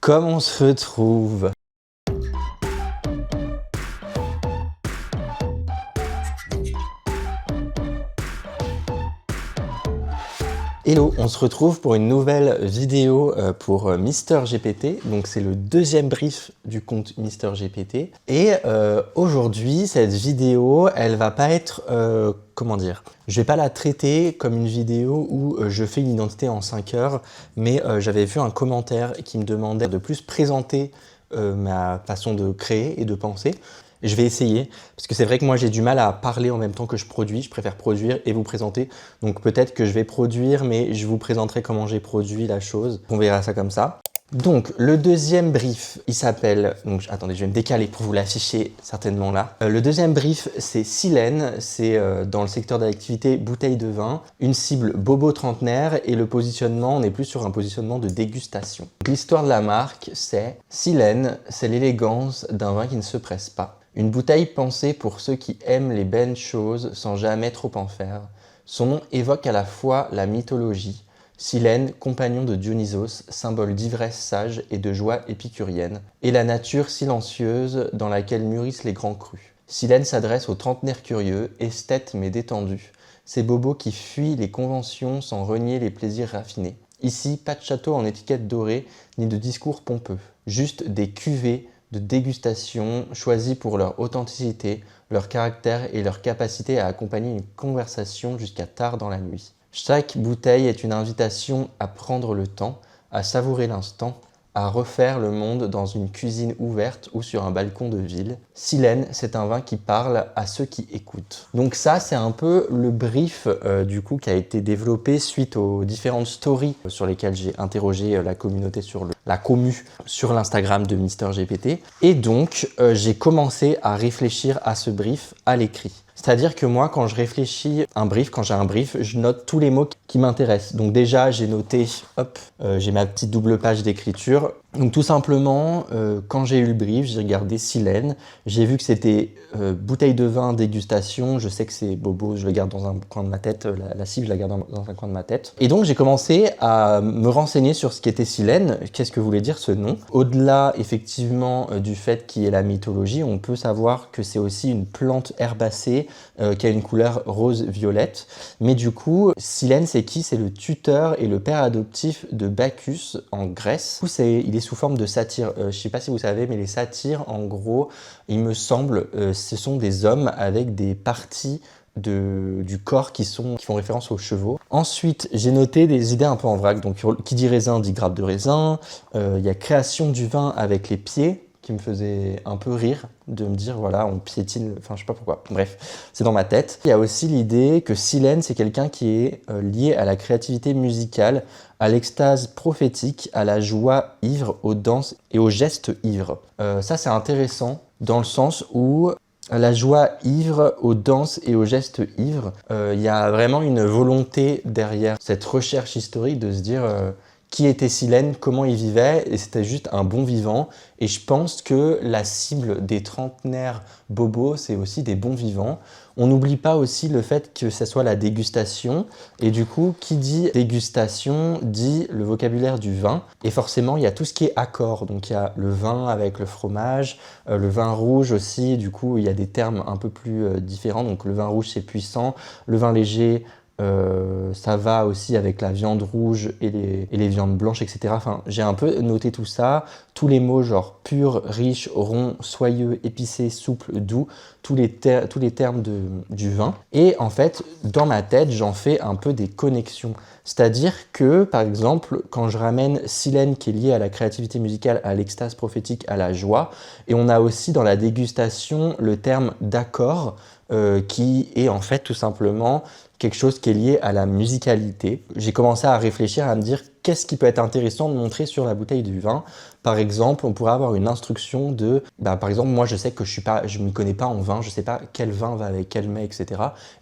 Comme on se retrouve? Hello, on se retrouve pour une nouvelle vidéo pour MrGPT. Donc c'est le deuxième brief du compte MrGPT. Et aujourd'hui, cette vidéo, elle va pas être, comment dire, je vais pas la traiter comme une vidéo où je fais une identité en 5 heures, mais j'avais vu un commentaire qui me demandait de plus présenter ma façon de créer et de penser. Je vais essayer, parce que c'est vrai que moi j'ai du mal à parler en même temps que je produis, je préfère produire et vous présenter. Donc peut-être que je vais produire, mais je vous présenterai comment j'ai produit la chose. On verra ça comme ça. Donc le deuxième brief, il s'appelle, donc attendez, je vais me décaler pour vous l'afficher certainement là. Le deuxième brief, c'est Silène, c'est dans le secteur d'activité bouteille de vin, une cible bobo trentenaire et le positionnement, on est plus sur un positionnement de dégustation. L'histoire de la marque, c'est Silène, c'est l'élégance d'un vin qui ne se presse pas. Une bouteille pensée pour ceux qui aiment les belles choses sans jamais trop en faire. Son nom évoque à la fois la mythologie, Silène, compagnon de Dionysos, symbole d'ivresse sage et de joie épicurienne, et la nature silencieuse dans laquelle mûrissent les grands crus. Silène s'adresse aux trentenaires curieux, esthètes mais détendus, ces bobos qui fuient les conventions sans renier les plaisirs raffinés. Ici, pas de château en étiquette dorée, ni de discours pompeux, juste des cuvées de dégustation choisis pour leur authenticité, leur caractère et leur capacité à accompagner une conversation jusqu'à tard dans la nuit. Chaque bouteille est une invitation à prendre le temps, à savourer l'instant, à refaire le monde dans une cuisine ouverte ou sur un balcon de ville. Silène, c'est un vin qui parle à ceux qui écoutent. Donc ça, c'est un peu le brief du coup qui a été développé suite aux différentes stories sur lesquelles j'ai interrogé la communauté sur la commu sur l'Instagram de MrGPT. Et donc, j'ai commencé à réfléchir à ce brief à l'écrit. C'est-à-dire que moi, quand je réfléchis un brief, quand j'ai un brief, je note tous les mots qui m'intéressent. Donc déjà, j'ai noté, hop, j'ai ma petite double page d'écriture. Donc tout simplement, quand j'ai eu le brief, j'ai regardé Silène. J'ai vu que c'était bouteille de vin, dégustation. Je sais que c'est bobo, je le garde dans un coin de ma tête. La cible, je la garde dans un coin de ma tête. Et donc j'ai commencé à me renseigner sur ce qu'était Silène. Qu'est-ce que voulait dire ce nom? Au-delà, effectivement, du fait qu'il y ait la mythologie, on peut savoir que c'est aussi une plante herbacée qui a une couleur rose-violette. Mais du coup, Silène, c'est qui? C'est le tuteur et le père adoptif de Bacchus en Grèce. Du coup, il est sous forme de satyre. Je ne sais pas si vous savez, mais les satyres, en gros, il me semble, ce sont des hommes avec des parties du corps qui font référence aux chevaux. Ensuite, j'ai noté des idées un peu en vrac. Donc, qui dit raisin dit grappe de raisin. Il y a création du vin avec les pieds, qui me faisait un peu rire, de me dire, voilà, on piétine, enfin, je sais pas pourquoi. Bref, c'est dans ma tête. Il y a aussi l'idée que Silène, c'est quelqu'un qui est lié à la créativité musicale, à l'extase prophétique, à la joie ivre, aux danses et aux gestes ivres. Ça, c'est intéressant, dans le sens où la joie ivre, aux danses et aux gestes ivres, il y a vraiment une volonté derrière cette recherche historique de se dire qui était Silène, comment il vivait, et c'était juste un bon vivant. Et je pense que la cible des trentenaires bobos, c'est aussi des bons vivants. On n'oublie pas aussi le fait que ça soit la dégustation, et du coup, qui dit dégustation dit le vocabulaire du vin, et forcément, il y a tout ce qui est accord. Donc il y a le vin avec le fromage, le vin rouge aussi, du coup, il y a des termes un peu plus différents. Donc le vin rouge, c'est puissant, le vin léger, ça va aussi avec la viande rouge et les viandes blanches, etc. Enfin, j'ai un peu noté tout ça, tous les mots genre pur, riche, rond, soyeux, épicé, souple, doux, tous les termes du vin. Et en fait, dans ma tête, j'en fais un peu des connexions. C'est-à-dire que, par exemple, quand je ramène Silène qui est liée à la créativité musicale, à l'extase prophétique, à la joie, et on a aussi dans la dégustation le terme d'accord, qui est en fait tout simplement quelque chose qui est lié à la musicalité. J'ai commencé à réfléchir, à me dire qu'est-ce qui peut être intéressant de montrer sur la bouteille du vin. Par exemple, on pourrait avoir une instruction de, par exemple, moi je sais que je ne me connais pas en vin, je ne sais pas quel vin va avec quel mets, etc.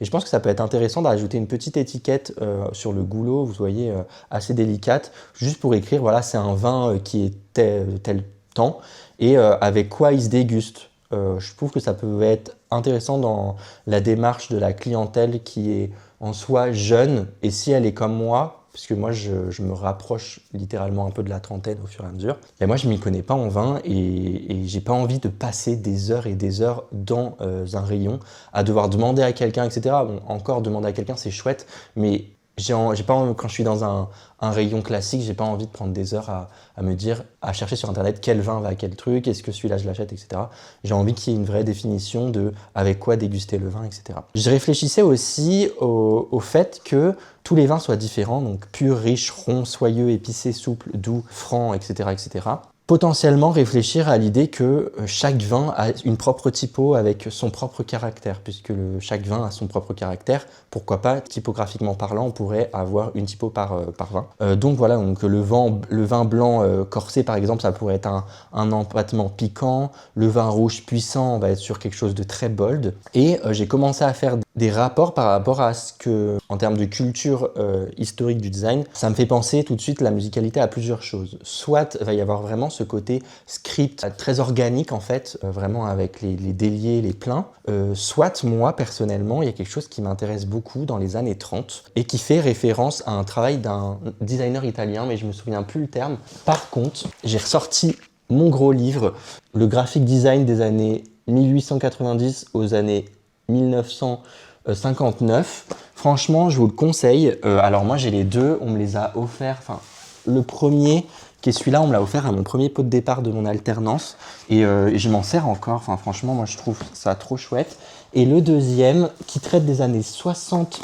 Et je pense que ça peut être intéressant d'ajouter une petite étiquette sur le goulot, vous voyez, assez délicate, juste pour écrire, voilà, c'est un vin qui est tel temps, et avec quoi il se déguste. Je trouve que ça peut être intéressant dans la démarche de la clientèle qui est en soi jeune, et si elle est comme moi, puisque moi je me rapproche littéralement un peu de la trentaine au fur et à mesure. Et moi je m'y connais pas en vin et j'ai pas envie de passer des heures et des heures dans un rayon à devoir demander à quelqu'un, etc. Bon, encore demander à quelqu'un c'est chouette, mais j'ai pas quand je suis dans un rayon classique, j'ai pas envie de prendre des heures à me dire, à chercher sur internet quel vin va à quel truc, est-ce que celui-là je l'achète, etc. J'ai envie qu'il y ait une vraie définition de avec quoi déguster le vin, etc. Je réfléchissais aussi au fait que tous les vins soient différents, donc pur, riche, rond, soyeux, épicé, souple, doux, franc, etc., etc. Potentiellement réfléchir à l'idée que chaque vin a une propre typo avec son propre caractère, puisque chaque vin a son propre caractère. Pourquoi pas, typographiquement parlant, on pourrait avoir une typo par vin. Donc voilà, donc le vin blanc corsé par exemple, ça pourrait être un empâtement piquant. Le vin rouge puissant, on va être sur quelque chose de très bold. Et j'ai commencé à faire des rapports par rapport à ce que, en termes de culture historique du design, ça me fait penser tout de suite la musicalité à plusieurs choses. Soit il va y avoir vraiment ce côté script très organique en fait, vraiment avec les déliés, les pleins. Soit moi personnellement, il y a quelque chose qui m'intéresse beaucoup dans les années 30 et qui fait référence à un travail d'un designer italien, mais je me souviens plus le terme. Par contre, j'ai ressorti mon gros livre, le graphic design des années 1890 aux années 1959. Franchement, je vous le conseille. Alors moi, j'ai les deux, on me les a offerts. Enfin, le premier, qui est celui-là, on me l'a offert à mon premier pot de départ de mon alternance. Et je m'en sers encore. Enfin, franchement, moi, je trouve ça trop chouette. Et le deuxième, qui traite des années 60,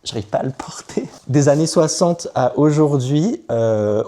j'arrive pas à le porter, des années 60 à aujourd'hui,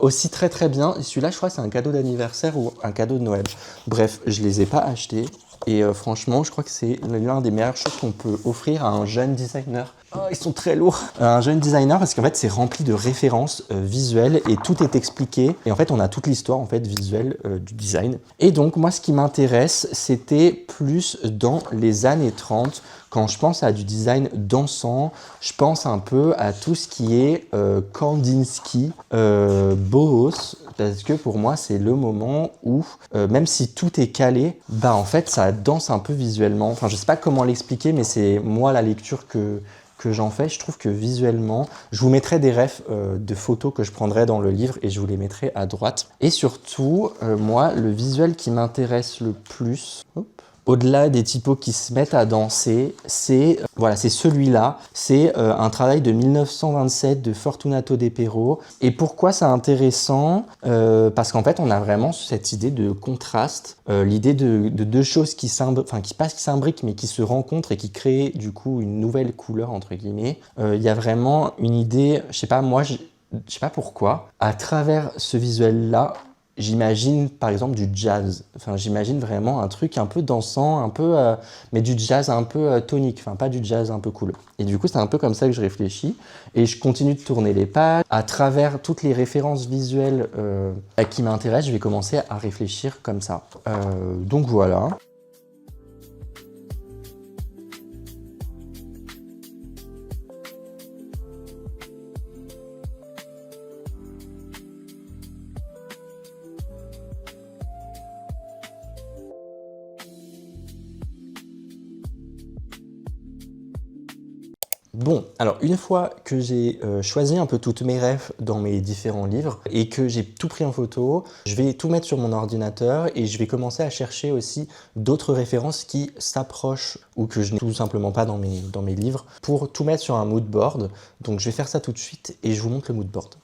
aussi très très bien. Celui-là, je crois que c'est un cadeau d'anniversaire ou un cadeau de Noël. Bref, je les ai pas achetés. Et franchement, je crois que c'est l'une des meilleures choses qu'on peut offrir à un jeune designer. Oh, ils sont très lourds. Un jeune designer, parce qu'en fait, c'est rempli de références visuelles et tout est expliqué. Et en fait, on a toute l'histoire en fait visuelle du design. Et donc, moi, ce qui m'intéresse, c'était plus dans les années 30. Quand je pense à du design dansant, je pense un peu à tout ce qui est Kandinsky, Bauhaus, parce que pour moi, c'est le moment où, même si tout est calé, bah en fait, ça danse un peu visuellement. Enfin, je sais pas comment l'expliquer, mais c'est moi la lecture que j'en fais. Je trouve que visuellement, je vous mettrai des refs de photos que je prendrai dans le livre et je vous les mettrai à droite. Et surtout, moi, le visuel qui m'intéresse le plus, au-delà des typos qui se mettent à danser, c'est voilà, c'est celui-là. C'est un travail de 1927 de Fortunato De Pero. Et pourquoi c'est intéressant parce qu'en fait, on a vraiment cette idée de contraste, l'idée de deux choses qui s'imbriquent, mais qui se rencontrent et qui créent du coup une nouvelle couleur, entre guillemets. Il y a vraiment une idée, je sais pas, moi, je sais pas pourquoi, à travers ce visuel-là, j'imagine par exemple du jazz. Enfin, j'imagine vraiment un truc un peu dansant, un peu, mais du jazz un peu tonique. Enfin, pas du jazz un peu cool. Et du coup, c'est un peu comme ça que je réfléchis. Et je continue de tourner les pages. À travers toutes les références visuelles qui m'intéressent, je vais commencer à réfléchir comme ça. Donc voilà. Bon, alors une fois que j'ai choisi un peu toutes mes refs dans mes différents livres et que j'ai tout pris en photo, je vais tout mettre sur mon ordinateur et je vais commencer à chercher aussi d'autres références qui s'approchent ou que je n'ai tout simplement pas dans mes livres pour tout mettre sur un mood board. Donc je vais faire ça tout de suite et je vous montre le mood board.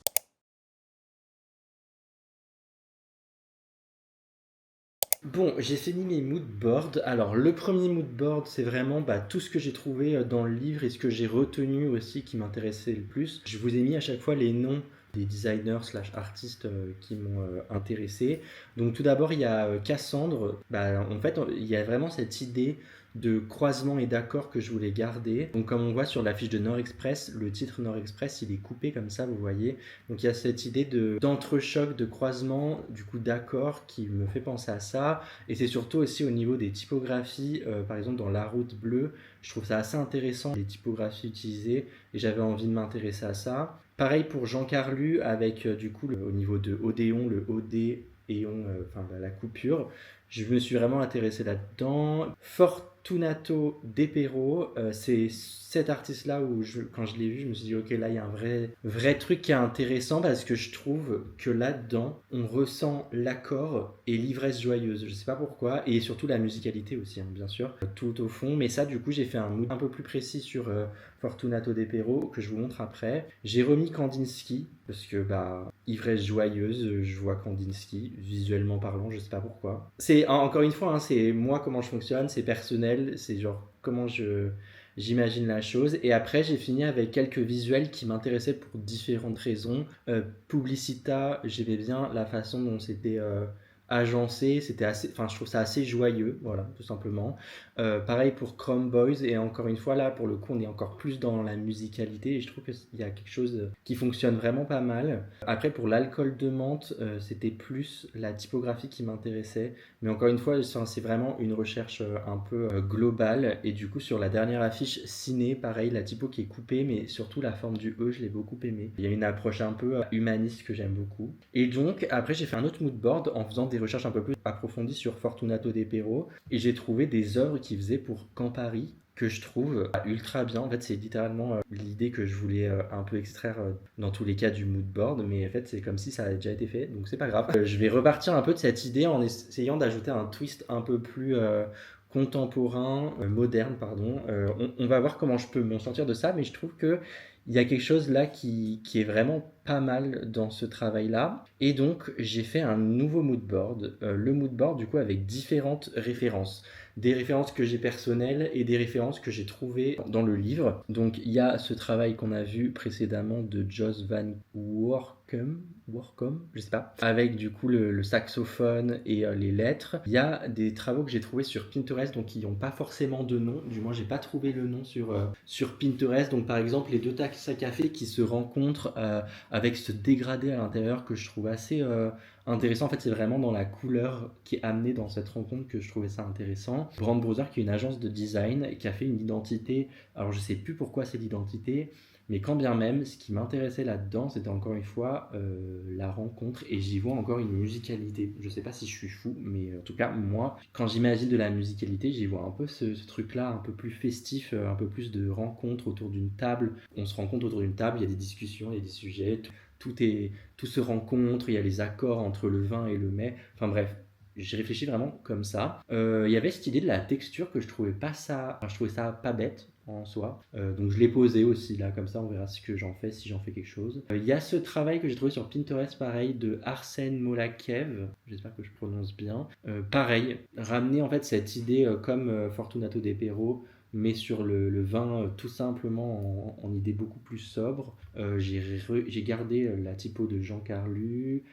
Bon, j'ai fini mes mood boards. Alors, le premier mood board, c'est vraiment tout ce que j'ai trouvé dans le livre et ce que j'ai retenu aussi qui m'intéressait le plus. Je vous ai mis à chaque fois les noms des designers slash artistes qui m'ont intéressé. Donc, tout d'abord, il y a Cassandre. En fait, il y a vraiment cette idée de croisement et d'accord que je voulais garder. Donc, comme on voit sur la fiche de Nord Express, le titre Nord Express, il est coupé comme ça, vous voyez. Donc il y a cette idée d'entrechoc, de croisement, du coup d'accord qui me fait penser à ça. Et c'est surtout aussi au niveau des typographies, par exemple dans La Route Bleue, je trouve ça assez intéressant les typographies utilisées et j'avais envie de m'intéresser à ça. Pareil pour Jean Carlu avec du coup au niveau de Odéon, le OD, éon, la coupure. je me suis vraiment intéressé là-dedans. Fortunato Depero, c'est cet artiste-là où quand je l'ai vu, je me suis dit, ok, là, il y a un vrai truc qui est intéressant parce que je trouve que là-dedans, on ressent l'accord et l'ivresse joyeuse. Je sais pas pourquoi, et surtout la musicalité aussi, hein, bien sûr, tout au fond. Mais ça, du coup, j'ai fait un mood un peu plus précis sur Fortunato Depero que je vous montre après. J'ai remis Kandinsky parce que, bah, ivresse joyeuse, je vois Kandinsky, visuellement parlant, je sais pas pourquoi. C'est, encore une fois, hein, c'est moi comment je fonctionne, c'est personnel, c'est genre comment j'imagine la chose. Et après, j'ai fini avec quelques visuels qui m'intéressaient pour différentes raisons. Publicita, j'aimais bien la façon dont c'était agencé, c'était assez, enfin, je trouve ça assez joyeux, voilà, tout simplement. Pareil pour Chrome Boys, et encore une fois, là, pour le coup, on est encore plus dans la musicalité, et je trouve qu'il y a quelque chose qui fonctionne vraiment pas mal. Après, pour l'alcool de menthe, c'était plus la typographie qui m'intéressait, mais encore une fois, c'est vraiment une recherche un peu globale, et du coup, sur la dernière affiche ciné, pareil, la typo qui est coupée, mais surtout la forme du E, je l'ai beaucoup aimé. Il y a une approche un peu humaniste que j'aime beaucoup. Et donc, après, j'ai fait un autre mood board en faisant des recherches un peu plus approfondies sur Fortunato Depero, et j'ai trouvé des œuvres qu'il faisait pour Campari, que je trouve ultra bien. En fait, c'est littéralement l'idée que je voulais un peu extraire dans tous les cas du mood board, mais en fait, c'est comme si ça avait déjà été fait, donc c'est pas grave. Je vais repartir un peu de cette idée en essayant d'ajouter un twist un peu plus contemporain, moderne, pardon. On va voir comment je peux m'en sortir de ça, mais je trouve que il y a quelque chose là qui est vraiment pas mal dans ce travail-là. Et donc, j'ai fait un nouveau mood board. Le mood board, du coup, avec différentes références. Des références que j'ai personnelles et des références que j'ai trouvées dans le livre. Donc, il y a ce travail qu'on a vu précédemment de Joss Van Workum, je sais pas, avec du coup le saxophone et les lettres. Il y a des travaux que j'ai trouvés sur Pinterest, donc qui n'ont pas forcément de nom, du moins j'ai pas trouvé le nom sur Pinterest. Donc par exemple les deux tasses à café qui se rencontrent avec ce dégradé à l'intérieur que je trouve assez intéressant. En fait, c'est vraiment dans la couleur qui est amenée dans cette rencontre que je trouvais ça intéressant. Brand Brothers, qui est une agence de design qui a fait une identité. Alors, je sais plus pourquoi c'est l'identité, mais quand bien même, ce qui m'intéressait là-dedans, c'était encore une fois la rencontre, et j'y vois encore une musicalité. Je sais pas si je suis fou, mais en tout cas, moi, quand j'imagine de la musicalité, j'y vois un peu ce truc-là, un peu plus festif, un peu plus de rencontre autour d'une table. On se rencontre autour d'une table, il y a des discussions, il y a des sujets, tout se rencontre, il y a les accords entre le vin et le mets. Enfin bref, j'ai réfléchi vraiment comme ça. Il y avait cette idée de la texture que je trouvais pas ça, enfin, je trouvais ça pas bête en soi. Donc je l'ai posé aussi là, comme ça on verra ce que j'en fais, si j'en fais quelque chose. Il y a ce travail que j'ai trouvé sur Pinterest, pareil, de Arsène Molakev, j'espère que je prononce bien. Pareil, ramener en fait cette idée comme Fortunato Depero, mais sur le vin tout simplement en idée beaucoup plus sobre. J'ai gardé la typo de Jean Carlu,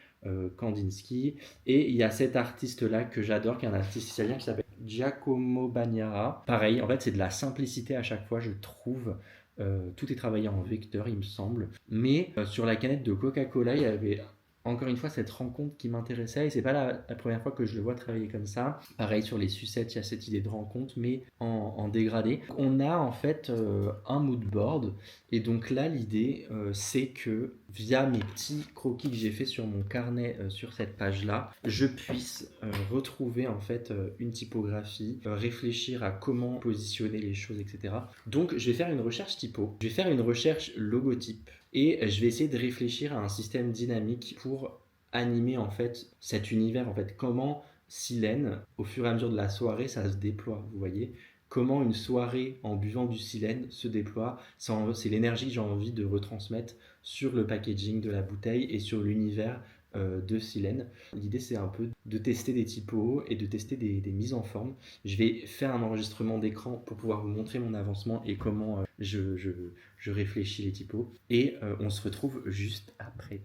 Kandinsky, et il y a cet artiste-là que j'adore, qui est un artiste italien qui s'appelle Giacomo Bagnara. Pareil, en fait, c'est de la simplicité à chaque fois, je trouve. Tout est travaillé en vecteur, il me semble. Mais sur la canette de Coca-Cola, il y avait encore une fois cette rencontre qui m'intéressait, et c'est pas la première fois que je le vois travailler comme ça. Pareil sur les sucettes, il y a cette idée de rencontre, mais en dégradé. On a en fait un mood board, et donc là l'idée c'est que via mes petits croquis que j'ai fait sur mon carnet sur cette page là, je puisse retrouver en fait une typographie, réfléchir à comment positionner les choses, etc. Donc je vais faire une recherche typo, je vais faire une recherche logotype, et je vais essayer de réfléchir à un système dynamique pour animer en fait cet univers. En fait, comment Silène, au fur et à mesure de la soirée, ça se déploie, vous voyez. Comment une soirée en buvant du Silène se déploie. C'est l'énergie que j'ai envie de retransmettre sur le packaging de la bouteille et sur l'univers de Silène. L'idée, c'est un peu de tester des typos et de tester des mises en forme. Je vais faire un enregistrement d'écran pour pouvoir vous montrer mon avancement et comment je réfléchis les typos. Et on se retrouve juste après.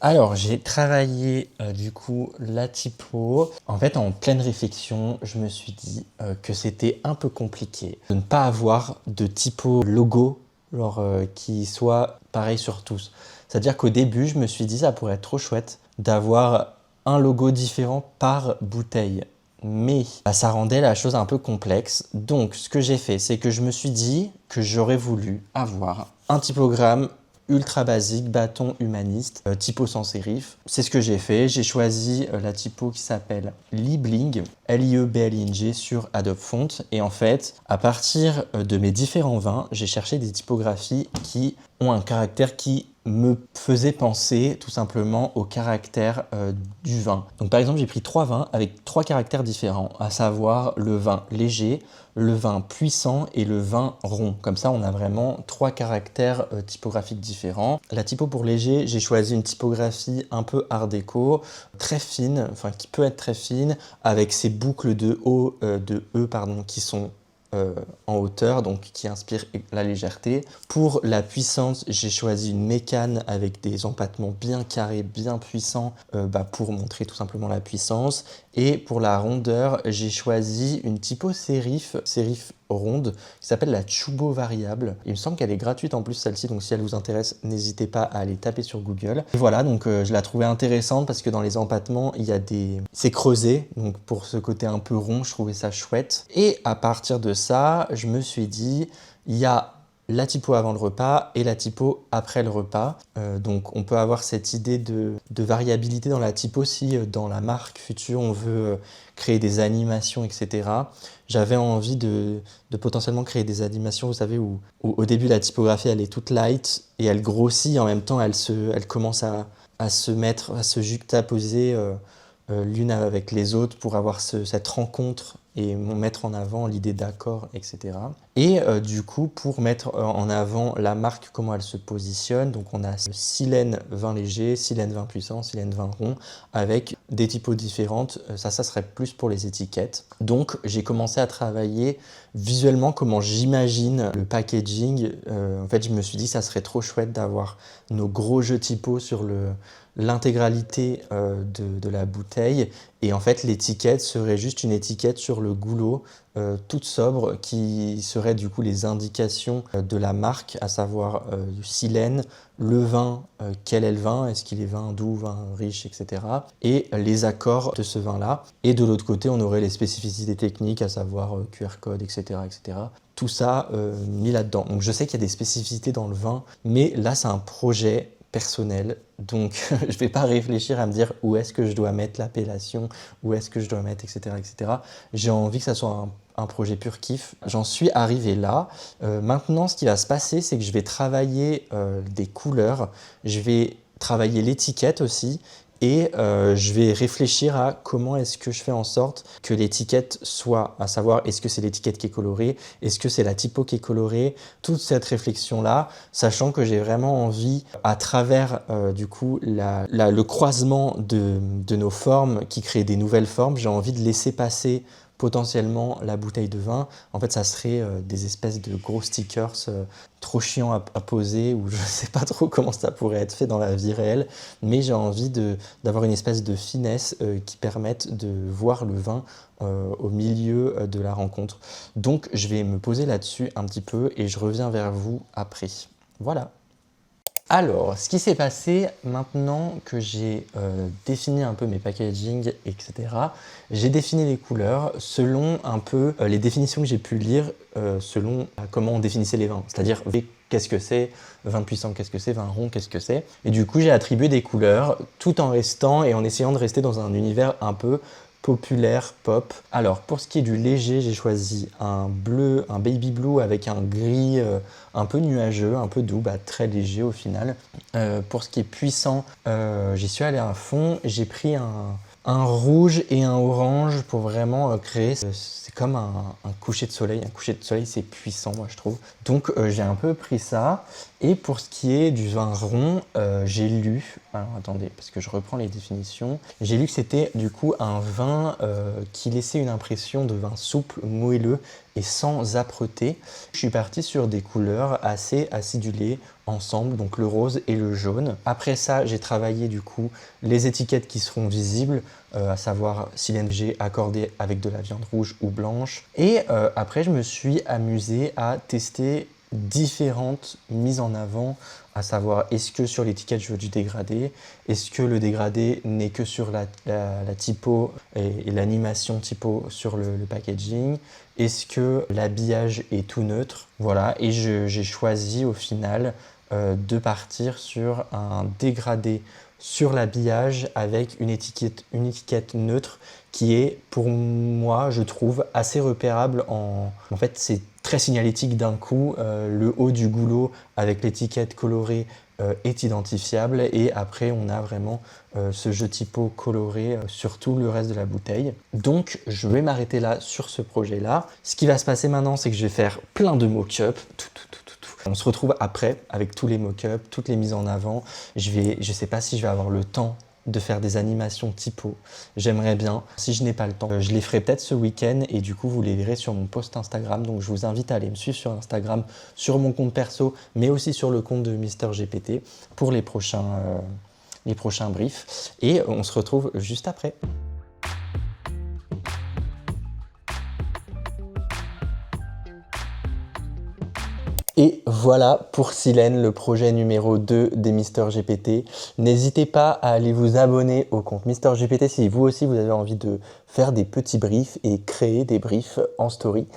Alors, j'ai travaillé du coup la typo. En fait, en pleine réflexion, je me suis dit que c'était un peu compliqué de ne pas avoir de typo logo genre, qui soit pareil sur tous. C'est-à-dire qu'au début, je me suis dit ça pourrait être trop chouette d'avoir un logo différent par bouteille. mais bah, ça rendait la chose un peu complexe. Donc ce que j'ai fait, c'est que je me suis dit que j'aurais voulu avoir un typogramme ultra basique, bâton humaniste, typo sans sérif. C'est ce que j'ai fait. J'ai choisi la typo qui s'appelle Liebling, Liebling sur Adobe Font. Et en fait, à partir de mes différents vins, j'ai cherché des typographies qui ont un caractère qui me faisait penser tout simplement au caractère du vin. Donc par exemple, j'ai pris 3 vins avec 3 caractères différents, à savoir le vin léger, le vin puissant et le vin rond. Comme ça, on a vraiment 3 caractères typographiques différents. La typo pour léger, j'ai choisi une typographie un peu art déco, très fine, enfin qui peut être très fine, avec ces boucles de E qui sont en hauteur, donc qui inspire la légèreté. Pour la puissance, j'ai choisi une mécane avec des empattements bien carrés, bien puissants, pour montrer tout simplement la puissance. Et pour la rondeur, j'ai choisi une typo sérif ronde qui s'appelle la Chubo variable. Il me semble qu'elle est gratuite en plus celle-ci, donc si elle vous intéresse, n'hésitez pas à aller taper sur Google. Et voilà, donc je la trouvais intéressante parce que dans les empattements, il y a des... c'est creusé, donc pour ce côté un peu rond, je trouvais ça chouette. Et à partir de ça, je me suis dit, il y a la typo avant le repas et la typo après le repas. Donc on peut avoir cette idée de variabilité dans la typo si dans la marque future on veut créer des animations, etc. J'avais envie de potentiellement créer des animations, vous savez, où au début la typographie elle est toute light et elle grossit, en même temps elle commence à se juxtaposer l'une avec les autres pour avoir cette rencontre et mettre en avant l'idée d'accord, etc. Et du coup, pour mettre en avant la marque, comment elle se positionne, donc on a silène vin léger, silène vin puissant, silène vin rond, avec des typos différentes. Ça serait plus pour les étiquettes. Donc j'ai commencé à travailler visuellement comment j'imagine le packaging. En fait, je me suis dit ça serait trop chouette d'avoir nos gros jeux typos sur l'intégralité de la bouteille, et en fait l'étiquette serait juste une étiquette sur le goulot toute sobre qui serait du coup les indications de la marque, à savoir du silène, le vin, quel est le vin, est-ce qu'il est vin doux, vin riche, etc. et les accords de ce vin là, et de l'autre côté on aurait les spécificités techniques, à savoir QR code, etc., etc. Tout ça mis là-dedans. Donc je sais qu'il y a des spécificités dans le vin, mais là c'est un projet personnel, donc je ne vais pas réfléchir à me dire où est-ce que je dois mettre l'appellation, où est-ce que je dois mettre, etc., etc. J'ai envie que ça soit un projet pur kiff. J'en suis arrivé là. Maintenant, ce qui va se passer, c'est que je vais travailler des couleurs, je vais travailler l'étiquette aussi, et je vais réfléchir à comment est-ce que je fais en sorte que l'étiquette soit, à savoir est-ce que c'est l'étiquette qui est colorée, est-ce que c'est la typo qui est colorée, toute cette réflexion-là, sachant que j'ai vraiment envie, à travers du coup le croisement de nos formes qui crée des nouvelles formes, j'ai envie de laisser passer potentiellement la bouteille de vin. En fait, ça serait des espèces de gros stickers trop chiants à poser, ou je ne sais pas trop comment ça pourrait être fait dans la vie réelle, mais j'ai envie d'avoir une espèce de finesse qui permette de voir le vin au milieu de la rencontre. Donc, je vais me poser là-dessus un petit peu et je reviens vers vous après. Voilà. Alors, ce qui s'est passé maintenant que j'ai défini un peu mes packaging, etc., j'ai défini les couleurs selon un peu les définitions que j'ai pu lire selon comment on définissait les vins. C'est-à-dire, qu'est-ce que c'est, vin puissant, qu'est-ce que c'est, vin rond, qu'est-ce que c'est. Et du coup, j'ai attribué des couleurs tout en restant et en essayant de rester dans un univers un peu populaire, pop. Alors, pour ce qui est du léger, j'ai choisi un bleu, un baby blue avec un gris un peu nuageux, un peu doux, très léger au final. Pour ce qui est puissant, j'y suis allé à fond. J'ai pris un rouge et un orange pour vraiment créer. C'est comme un coucher de soleil. Un coucher de soleil, c'est puissant, moi, je trouve. Donc, j'ai un peu pris ça. Et pour ce qui est du vin rond, j'ai lu... Alors, attendez, parce que je reprends les définitions. J'ai lu que c'était, du coup, un vin qui laissait une impression de vin souple, moelleux et sans âpreté. Je suis parti sur des couleurs assez acidulées ensemble, donc le rose et le jaune. Après ça, j'ai travaillé du coup les étiquettes qui seront visibles, à savoir silène G accordé avec de la viande rouge ou blanche. Et après, je me suis amusé à tester différentes mises en avant, à savoir est-ce que sur l'étiquette je veux du dégradé, est-ce que le dégradé n'est que sur la typo et l'animation typo sur le packaging, est-ce que l'habillage est tout neutre, voilà, et j'ai choisi au final de partir sur un dégradé sur l'habillage avec une étiquette neutre qui est pour moi, je trouve, assez repérable. En fait, c'est très signalétique d'un coup. Le haut du goulot avec l'étiquette colorée est identifiable et après on a vraiment ce jeu typo coloré sur tout le reste de la bouteille. Donc je vais m'arrêter là sur ce projet là. Ce qui va se passer maintenant, c'est que je vais faire plein de mock-up. On se retrouve après avec tous les mock-up, toutes les mises en avant. Je sais pas si je vais avoir le temps de faire des animations typo. J'aimerais bien. Si je n'ai pas le temps, je les ferai peut-être ce week-end et du coup, vous les verrez sur mon post Instagram. Donc, je vous invite à aller me suivre sur Instagram, sur mon compte perso, mais aussi sur le compte de MrGPT pour les prochains briefs. Et on se retrouve juste après. Et voilà pour Silène, le projet numéro 2 des MrGPT. N'hésitez pas à aller vous abonner au compte MrGPT si vous aussi vous avez envie de faire des petits briefs et créer des briefs en story.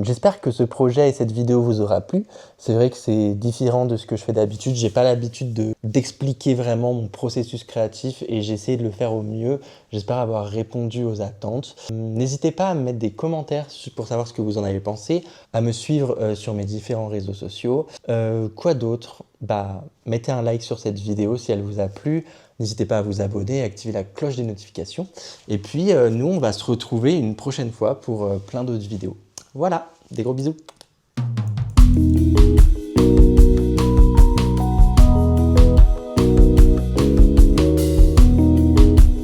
J'espère que ce projet et cette vidéo vous aura plu. C'est vrai que c'est différent de ce que je fais d'habitude. J'ai pas l'habitude d'expliquer vraiment mon processus créatif et j'ai essayé de le faire au mieux. J'espère avoir répondu aux attentes. N'hésitez pas à me mettre des commentaires pour savoir ce que vous en avez pensé, à me suivre sur mes différents réseaux sociaux. Quoi d'autre? Mettez un like sur cette vidéo si elle vous a plu. N'hésitez pas à vous abonner, à activer la cloche des notifications. Et puis, nous, on va se retrouver une prochaine fois pour plein d'autres vidéos. Voilà, des gros bisous.